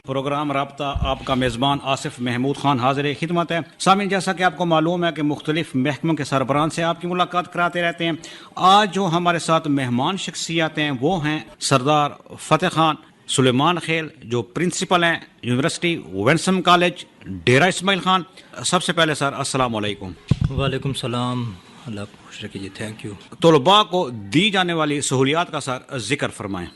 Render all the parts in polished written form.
Programme رابطہ آپ کا میزبان آصف محمود خان حاضر خدمت ہے۔ سامعین، جیسا کہ آپ کو معلوم ہے کہ مختلف محکموں کے سربراہان سے آپ کی ملاقات کراتے رہتے ہیں، آج جو ہمارے ساتھ مہمان شخصیات ہیں وہ ہیں سردار فتح خان سلیمان خیل، جو پرنسپل ہیں یونیورسٹی وینسم کالج ڈیرہ اسماعیل خان۔ سب سے پہلے سر السلام علیکم۔ وعلیکم السلام، اللہ کو خوش رکھیے جی، تھینک یو۔ طلباء کو دی جانے والی سہولیات کا سر ذکر فرمائیں۔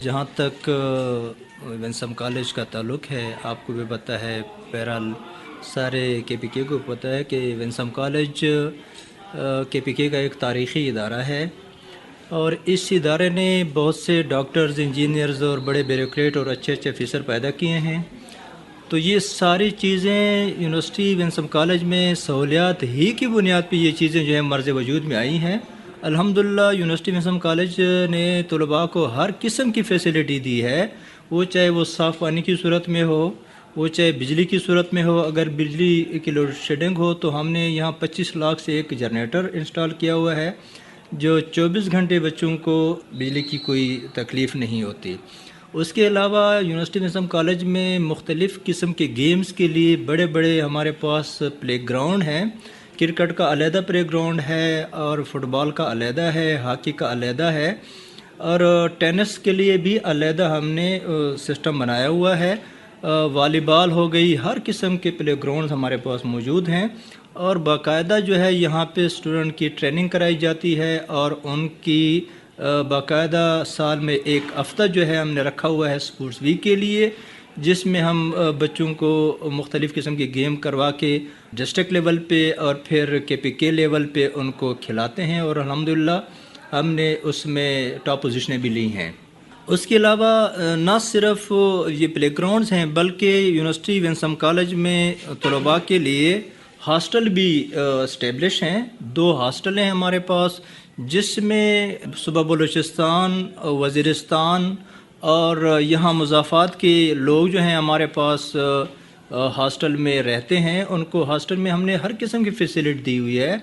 جہاں تک وینسم کالج کا تعلق ہے، آپ کو بھی پتہ ہے، بہرحال سارے کے پی کے کو پتہ ہے کہ وینسم کالج کے پی کے کا ایک تاریخی ادارہ ہے، اور اس ادارے نے بہت سے ڈاکٹرز، انجینئرز اور بڑے بیوروکریٹ اور اچھے افیسر پیدا کیے ہیں۔ تو یہ ساری چیزیں یونیورسٹی وینسم کالج میں سہولیات ہی کی بنیاد پہ یہ چیزیں جو ہیں مرز وجود میں آئی ہیں۔ الحمدللہ یونیورسٹی وینسم کالج نے طلباء کو ہر قسم کی فیسلٹی دی ہے، وہ چاہے وہ صاف پانی کی صورت میں ہو، وہ چاہے بجلی کی صورت میں ہو۔ اگر بجلی کی لوڈ شیڈنگ ہو تو ہم نے یہاں 25 لاکھ سے ایک جنریٹر انسٹال کیا ہوا ہے، جو 24 گھنٹے بچوں کو بجلی کی کوئی تکلیف نہیں ہوتی۔ اس کے علاوہ یونیورسٹی وینسم کالج میں مختلف قسم کے گیمز کے لیے بڑے بڑے ہمارے پاس پلے گراؤنڈ ہیں۔ کرکٹ کا علیحدہ پلے گراؤنڈ ہے، اور فٹ بال کا علیحدہ ہے، ہاکی کا علیحدہ ہے، اور ٹینس کے لیے بھی علیحدہ ہم نے سسٹم بنایا ہوا ہے۔ والی بال ہو گئی، ہر قسم کے پلے گراؤنڈ ہمارے پاس موجود ہیں، اور باقاعدہ جو ہے یہاں پہ اسٹوڈنٹ کی ٹریننگ کرائی جاتی ہے، اور ان کی باقاعدہ سال میں ایک ہفتہ جو ہے ہم نے رکھا ہوا ہے اسپورٹس ویک کے لیے، جس میں ہم بچوں کو مختلف قسم کے گیم کروا کے ڈسٹرکٹ لیول پہ اور پھر کے پی کے لیول پہ ان کو کھلاتے ہیں، اور الحمدللہ ہم نے اس میں ٹاپ پوزیشنیں بھی لی ہیں۔ اس کے علاوہ نہ صرف یہ پلے گراؤنڈز ہیں، بلکہ یونیورسٹی وینسم کالج میں طلباء کے لیے ہاسٹل بھی اسٹیبلش ہیں۔ 2 ہاسٹل ہیں ہمارے پاس، جس میں صوبہ بلوچستان، وزیرستان اور یہاں مضافات کے لوگ جو ہیں ہمارے پاس ہاسٹل میں رہتے ہیں۔ ان کو ہاسٹل میں ہم نے ہر قسم کی فیسلٹی دی ہوئی ہے۔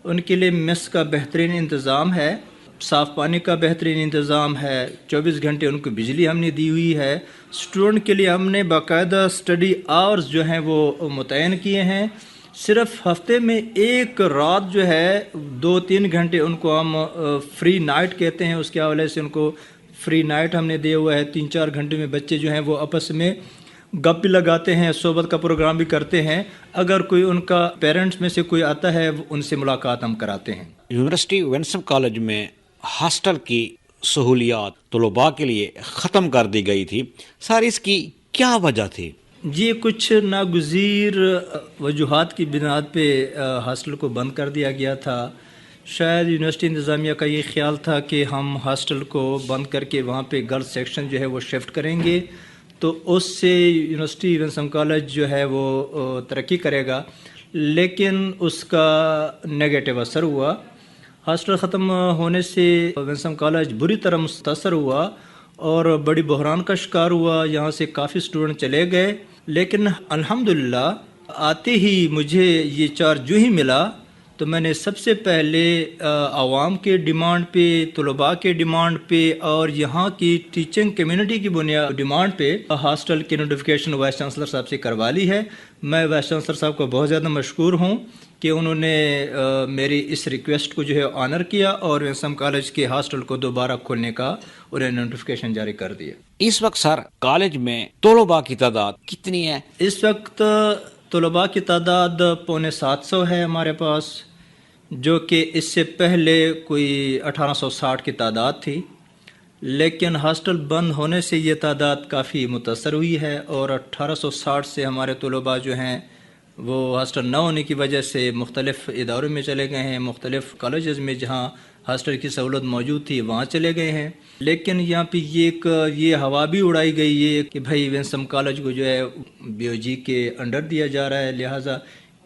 ان کے لیے میس کا بہترین انتظام ہے، صاف پانی کا بہترین انتظام ہے، 24 گھنٹے ان کو بجلی ہم نے دی ہوئی ہے۔ اسٹوڈنٹ کے لیے ہم نے باقاعدہ اسٹڈی آورز جو ہیں وہ متعین کیے ہیں۔ صرف ہفتے میں ایک رات جو ہے 2-3 گھنٹے ان کو ہم فری نائٹ کہتے ہیں، اس کے حوالے سے ان کو فری نائٹ ہم نے دیا ہوا ہے۔ 3-4 گھنٹے میں بچے جو ہیں وہ آپس میں گپ بھی لگاتے ہیں، صحبت کا پروگرام بھی کرتے ہیں۔ اگر کوئی ان کا پیرنٹس میں سے کوئی آتا ہے، ان سے ملاقات ہم کراتے ہیں۔ یونیورسٹی وینسم کالج میں ہاسٹل کی سہولیات طلباء کے لیے ختم کر دی گئی تھی، سر اس کی کیا وجہ تھی؟ جی، کچھ ناگزیر وجوہات کی بنیاد پہ ہاسٹل کو بند کر دیا گیا تھا۔ شاید یونیورسٹی انتظامیہ کا یہ خیال تھا کہ ہم ہاسٹل کو بند کر کے وہاں پہ گرلز سیکشن جو ہے وہ شفٹ کریں گے، تو اس سے یونیورسٹی وینسم کالج جو ہے وہ ترقی کرے گا، لیکن اس کا نیگیٹو اثر ہوا۔ ہاسٹل ختم ہونے سے وینسم کالج بری طرح متاثر ہوا اور بڑی بحران کا شکار ہوا، یہاں سے کافی اسٹوڈنٹ چلے گئے۔ لیکن الحمدللہ آتے ہی مجھے یہ چارج جو ہی ملا تو میں نے سب سے پہلے عوام کے ڈیمانڈ پہ، طلباء کے ڈیمانڈ پہ اور یہاں کی ٹیچنگ کمیونٹی کی ڈیمانڈ پہ ہاسٹل کی نوٹیفیکیشن وائس چانسلر صاحب سے کروا لی ہے۔ میں وائس چانسلر صاحب کو بہت زیادہ مشکور ہوں کہ انہوں نے میری اس ریکویسٹ کو جو ہے آنر کیا اور وینسم کالج کے ہاسٹل کو دوبارہ کھولنے کا انہیں نوٹیفیکیشن جاری کر دیا۔ اس وقت سر کالج میں طلباء کی تعداد کتنی ہے؟ اس وقت طلباء کی تعداد 750 ہے ہمارے پاس، جو کہ اس سے پہلے کوئی 1860 کی تعداد تھی، لیکن ہاسٹل بند ہونے سے یہ تعداد کافی متاثر ہوئی ہے، اور 1860 سے ہمارے طلباء جو ہیں وہ ہاسٹل نہ ہونے کی وجہ سے مختلف اداروں میں چلے گئے ہیں، مختلف کالجز میں جہاں ہاسٹل کی سہولت موجود تھی وہاں چلے گئے ہیں۔ لیکن یہاں پہ یہ ہوا بھی اڑائی گئی ہے کہ بھائی وینسم کالج کو جو ہے بی او جی کے انڈر دیا جا رہا ہے، لہٰذا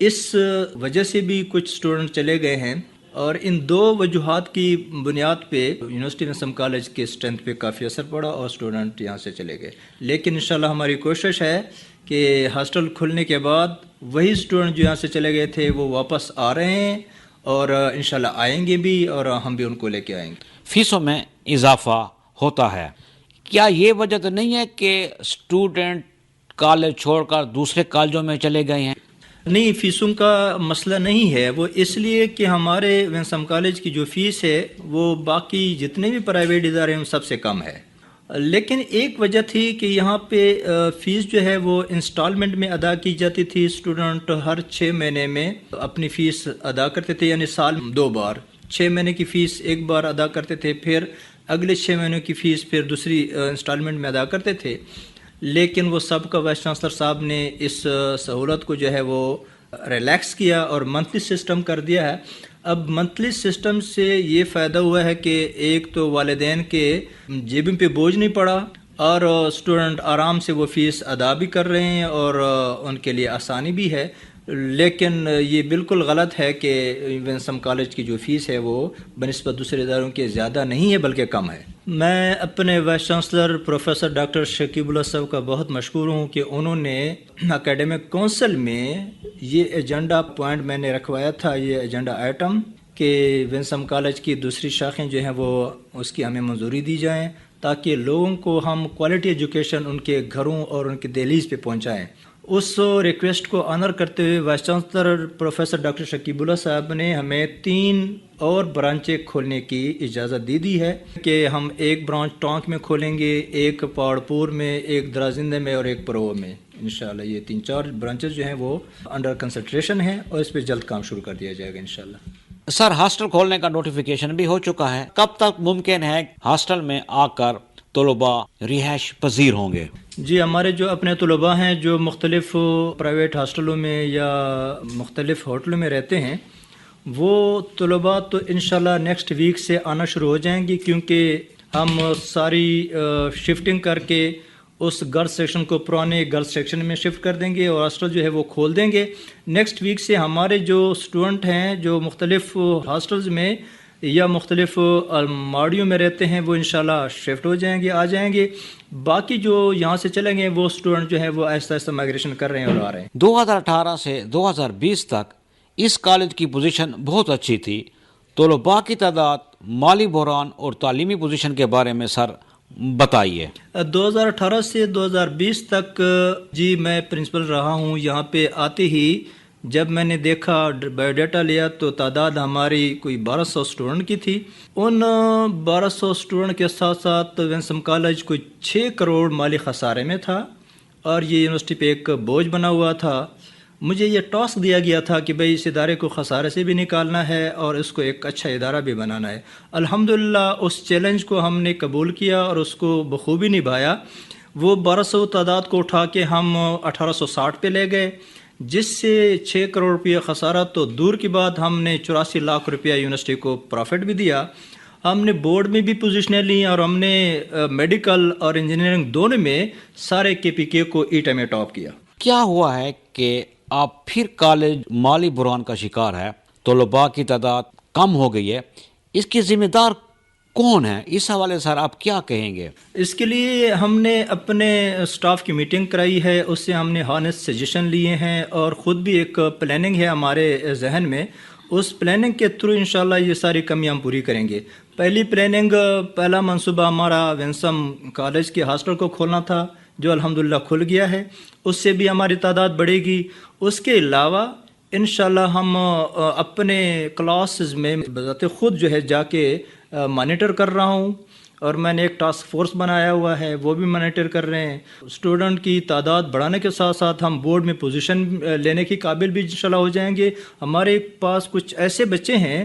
اس وجہ سے بھی کچھ اسٹوڈنٹ چلے گئے ہیں، اور ان 2 وجوہات کی بنیاد پہ یونیورسٹی وینسم کالج کے اسٹرینتھ پہ کافی اثر پڑا اور اسٹوڈنٹ یہاں سے چلے گئے۔ لیکن انشاءاللہ ہماری کوشش ہے کہ ہاسٹل کھلنے کے بعد وہی اسٹوڈنٹ جو یہاں سے چلے گئے تھے وہ واپس آ رہے ہیں، اور انشاءاللہ آئیں گے بھی، اور ہم بھی ان کو لے کے آئیں گے۔ فیسوں میں اضافہ ہوتا ہے، کیا یہ وجہ تو نہیں ہے کہ اسٹوڈنٹ کالج چھوڑ کر دوسرے کالجوں میں چلے گئے ہیں؟ نہیں، فیسوں کا مسئلہ نہیں ہے، وہ اس لیے کہ ہمارے ونسم کالج کی جو فیس ہے وہ باقی جتنے بھی پرائیویٹ ادارے ہیں ان سب سے کم ہے، لیکن ایک وجہ تھی کہ یہاں پہ فیس جو ہے وہ انسٹالمنٹ میں ادا کی جاتی تھی. اسٹوڈنٹ ہر 6 مہینے میں اپنی فیس ادا کرتے تھے، یعنی سال 2 بار 6 مہینے کی فیس ایک بار ادا کرتے تھے، پھر اگلے 6 مہینوں کی فیس پھر دوسری انسٹالمنٹ میں ادا کرتے تھے. لیکن وہ سب کا وائس چانسلر صاحب نے اس سہولت کو جو ہے وہ ریلیکس کیا اور منتھلی سسٹم کر دیا ہے. اب منتھلی سسٹم سے یہ فائدہ ہوا ہے کہ ایک تو والدین کے جیبوں پہ بوجھ نہیں پڑا اور اسٹوڈنٹ آرام سے وہ فیس ادا بھی کر رہے ہیں اور ان کے لیے آسانی بھی ہے. لیکن یہ بالکل غلط ہے کہ ونسم کالج کی جو فیس ہے وہ بنسبت دوسرے اداروں کے زیادہ نہیں ہے بلکہ کم ہے. میں اپنے وائس چانسلر پروفیسر ڈاکٹر شکیب اللہ صاحب کا بہت مشکور ہوں کہ انہوں نے اکیڈمک کونسل میں یہ ایجنڈا پوائنٹ میں نے رکھوایا تھا، یہ ایجنڈا آئٹم کہ ونسم کالج کی دوسری شاخیں جو ہیں وہ اس کی ہمیں منظوری دی جائیں تاکہ لوگوں کو ہم کوالٹی ایجوکیشن ان کے گھروں اور ان کے دہلیز پہ پہنچائیں. اس ریکویسٹ کو آنر کرتے ہوئے وائس چانسلر پروفیسر ڈاکٹر شکیب اللہ صاحب نے ہمیں 3 اور برانچیں کھولنے کی اجازت دی ہے کہ ہم ایک برانچ ٹانک میں کھولیں گے، ایک پاڑپور میں، ایک درازندے میں اور ایک پرو میں. انشاءاللہ یہ 3-4 برانچز جو ہیں وہ انڈر کنسنٹریشن ہیں اور اس پہ جلد کام شروع کر دیا جائے گا انشاءاللہ. سر، ہاسٹل کھولنے کا نوٹیفیکیشن بھی ہو چکا ہے، کب تک ممکن ہے ہاسٹل میں آ کر طلباء رہائش پذیر ہوں گے؟ جی، ہمارے جو اپنے طلباء ہیں جو مختلف پرائیویٹ ہاسٹلوں میں یا مختلف ہوٹلوں میں رہتے ہیں، وہ طلباء تو انشاءاللہ نیکسٹ ویک سے آنا شروع ہو جائیں گی، کیونکہ ہم ساری شفٹنگ کر کے اس گرلس سیکشن کو پرانے گرلس سیکشن میں شفٹ کر دیں گے اور ہاسٹل جو ہے وہ کھول دیں گے. نیکسٹ ویک سے ہمارے جو اسٹوڈنٹ ہیں جو مختلف ہاسٹلز میں یا مختلف الماڑیوں میں رہتے ہیں وہ انشاءاللہ شفٹ ہو جائیں گے، آ جائیں گے. باقی جو یہاں سے چلیں گے وہ اسٹوڈنٹ جو ہے وہ آہستہ آہستہ مائگریشن کر رہے ہیں اور آ رہے ہیں. 2018 سے 2020 تک اس کالج کی پوزیشن بہت اچھی تھی. طلباء کی تعداد، مالی بحران اور تعلیمی پوزیشن کے بارے میں سر بتائیے. 2018 سے 2020 تک جی میں پرنسپل رہا ہوں. یہاں پہ آتے ہی جب میں نے دیکھا بایو ڈیٹا لیا تو تعداد ہماری کوئی 1200 اسٹوڈنٹ کی تھی. ان 1200 اسٹوڈنٹ کے ساتھ ساتھ ونسم کالج کوئی 6 کروڑ مالی خسارے میں تھا اور یہ یونیورسٹی پہ ایک بوجھ بنا ہوا تھا. مجھے یہ ٹاسک دیا گیا تھا کہ بھئی اس ادارے کو خسارے سے بھی نکالنا ہے اور اس کو ایک اچھا ادارہ بھی بنانا ہے. الحمدللہ اس چیلنج کو ہم نے قبول کیا اور اس کو بخوبی نبھایا. وہ 1200 تعداد کو اٹھا کے ہم 1860 پہ لے گئے، جس سے 6 کروڑ روپیہ خسارہ تو دور کی بات، ہم نے 84 لاکھ روپیہ یونیورسٹی کو پروفٹ بھی دیا. ہم نے بورڈ میں بھی پوزیشنیں لیں اور ہم نے میڈیکل اور انجینئرنگ دونوں میں سارے KPK کو ایٹا میں ٹاپ کیا. کیا ہوا ہے کہ آپ پھر کالج مالی بحران کا شکار ہے، طلباء کی تعداد کم ہو گئی ہے، اس کی ذمہ دار کون ہے؟ اس حوالے سر آپ کیا کہیں گے؟ اس کے لیے ہم نے اپنے اسٹاف کی میٹنگ کرائی ہے، اس سے ہم نے ہانسٹ سجیشن لیے ہیں اور خود بھی ایک پلاننگ ہے ہمارے ذہن میں. اس پلاننگ کے تھرو انشاءاللہ یہ ساری کمیاں ہم پوری کریں گے. پہلی پلاننگ، پہلا منصوبہ ہمارا ونسم کالج کے ہاسٹل کو کھولنا تھا جو الحمدللہ کھل گیا ہے، اس سے بھی ہماری تعداد بڑھے گی. اس کے علاوہ انشاءاللہ ہم اپنے کلاسز میں بذات خود جو ہے جا کے مانیٹر کر رہا ہوں اور میں نے ایک ٹاسک فورس بنایا ہوا ہے، وہ بھی مانیٹر کر رہے ہیں. اسٹوڈنٹ کی تعداد بڑھانے کے ساتھ ساتھ ہم بورڈ میں پوزیشن لینے کی قابل بھی انشاءاللہ ہو جائیں گے. ہمارے پاس کچھ ایسے بچے ہیں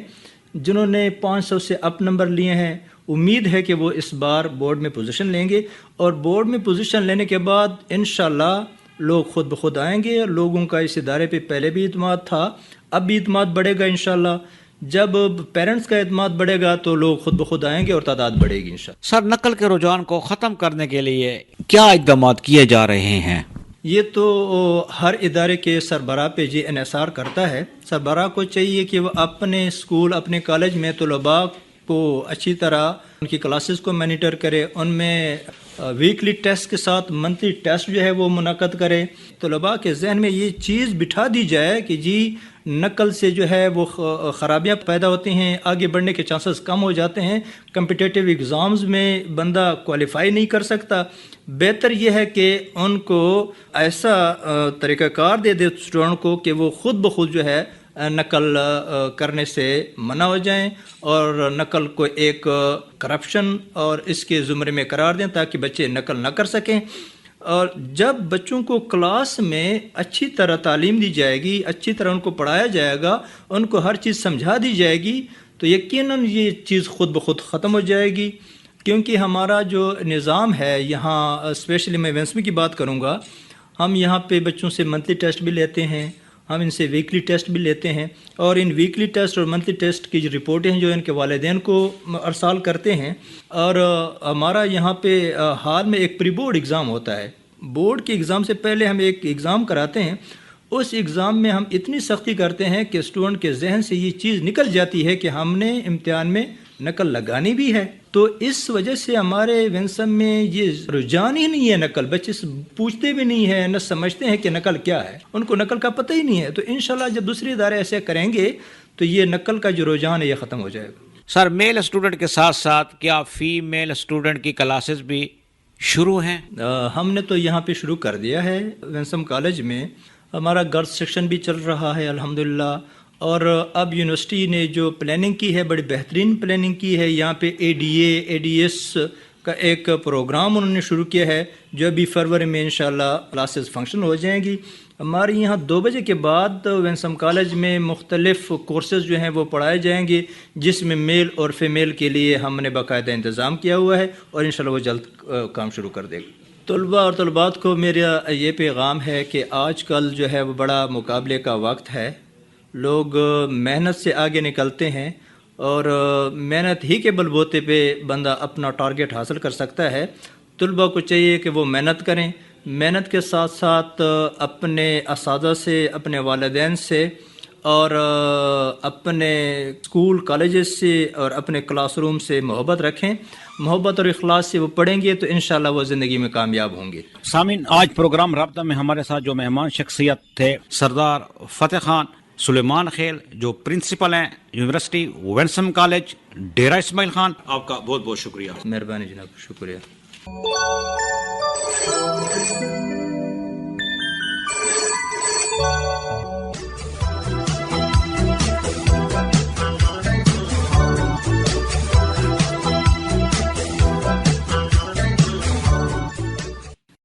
جنہوں نے 500 سے اپ نمبر لیے ہیں. امید ہے کہ وہ اس بار بورڈ میں پوزیشن لیں گے اور بورڈ میں پوزیشن لینے کے بعد انشاءاللہ لوگ خود بخود آئیں گے. لوگوں کا اس ادارے پہ پہلے بھی اعتماد تھا، اب بھی اعتماد بڑھے گا انشاءاللہ. جب پیرنٹس کا اعتماد بڑھے گا تو لوگ خود بخود آئیں گے اور تعداد بڑھے گی انشاءاللہ. سر، نقل کے رجحان کو ختم کرنے کے لیے کیا اقدامات کیے جا رہے ہیں؟ یہ تو ہر ادارے کے سربراہ پہ جی انحصار کرتا ہے. سربراہ کو چاہیے کہ وہ اپنے اسکول، اپنے کالج میں طلباء کو اچھی طرح ان کی کلاسز کو مانیٹر کرے، ان میں ویکلی ٹیسٹ کے ساتھ منتھلی ٹیسٹ جو ہے وہ منعقد کرے. طلباء کے ذہن میں یہ چیز بٹھا دی جائے کہ جی نقل سے جو ہے وہ خرابیاں پیدا ہوتی ہیں، آگے بڑھنے کے چانسز کم ہو جاتے ہیں، کمپٹیٹیو ایگزامز میں بندہ کوالیفائی نہیں کر سکتا. بہتر یہ ہے کہ ان کو ایسا طریقہ کار دے اسٹوڈنٹ کو کہ وہ خود بخود جو ہے نقل کرنے سے منع ہو جائیں اور نقل کو ایک کرپشن اور اس کے زمرے میں قرار دیں تاکہ بچے نقل نہ کر سکیں. اور جب بچوں کو کلاس میں اچھی طرح تعلیم دی جائے گی، اچھی طرح ان کو پڑھایا جائے گا، ان کو ہر چیز سمجھا دی جائے گی، تو یقیناً یہ چیز خود بخود ختم ہو جائے گی. کیونکہ ہمارا جو نظام ہے یہاں، اسپیشلی میں وینسمی کی بات کروں گا، ہم یہاں پہ بچوں سے منتھلی ٹیسٹ بھی لیتے ہیں، ہم ان سے ویکلی ٹیسٹ بھی لیتے ہیں، اور ان ویکلی ٹیسٹ اور منتھلی ٹیسٹ کی جو رپورٹیں ہیں جو ان کے والدین کو ارسال کرتے ہیں. اور ہمارا یہاں پہ حال میں ایک پری بورڈ ایگزام ہوتا ہے. بورڈ کے ایگزام سے پہلے ہم ایک ایگزام کراتے ہیں. اس ایگزام میں ہم اتنی سختی کرتے ہیں کہ اسٹوڈنٹ کے ذہن سے یہ چیز نکل جاتی ہے کہ ہم نے امتحان میں نقل لگانی بھی ہے. تو اس وجہ سے ہمارے وینسم میں یہ رجحان ہی نہیں ہے نقل. بچے پوچھتے بھی نہیں ہیں، نہ سمجھتے ہیں کہ نقل کیا ہے، ان کو نقل کا پتہ ہی نہیں ہے. تو انشاءاللہ جب دوسرے ادارے ایسے کریں گے تو یہ نقل کا جو رجحان ہے یہ ختم ہو جائے گا. سر، میل اسٹوڈنٹ کے ساتھ ساتھ کیا فیمیل اسٹوڈنٹ کی کلاسز بھی شروع ہیں؟ ہم نے تو یہاں پہ شروع کر دیا ہے. وینسم کالج میں ہمارا گرلز سیکشن بھی چل رہا ہے الحمدللہ. اور اب یونیورسٹی نے جو پلاننگ کی ہے بڑی بہترین پلاننگ کی ہے. یہاں پہ اے ڈی ایس کا ایک پروگرام انہوں نے شروع کیا ہے جو ابھی فروری میں انشاءاللہ کلاسز فنکشن ہو جائیں گی. ہمارے یہاں 2 بجے کے بعد وینسم کالج میں مختلف کورسز جو ہیں وہ پڑھائے جائیں گے، جس میں میل اور فیمیل کے لیے ہم نے باقاعدہ انتظام کیا ہوا ہے، اور انشاءاللہ وہ جلد کام شروع کر دے گا. طلباء اور طلبات کو میرا یہ پیغام ہے کہ آج کل جو ہے وہ بڑا مقابلے کا وقت ہے. لوگ محنت سے آگے نکلتے ہیں اور محنت ہی کے بل بوتے پہ بندہ اپنا ٹارگٹ حاصل کر سکتا ہے. طلباء کو چاہیے کہ وہ محنت کریں، محنت کے ساتھ ساتھ اپنے اساتذہ سے، اپنے والدین سے اور اپنے اسکول کالجز سے اور اپنے کلاس روم سے محبت رکھیں. محبت اور اخلاص سے وہ پڑھیں گے تو انشاءاللہ وہ زندگی میں کامیاب ہوں گے. سامعین، آج پروگرام رابطہ میں ہمارے ساتھ جو مہمان شخصیت تھے سردار فتح خان سلیمان خیل، جو پرنسپل ہیں یونیورسٹی وینسم کالج ڈیرہ اسماعیل خان. آپ کا بہت بہت شکریہ. مہربانی جناب، شکریہ.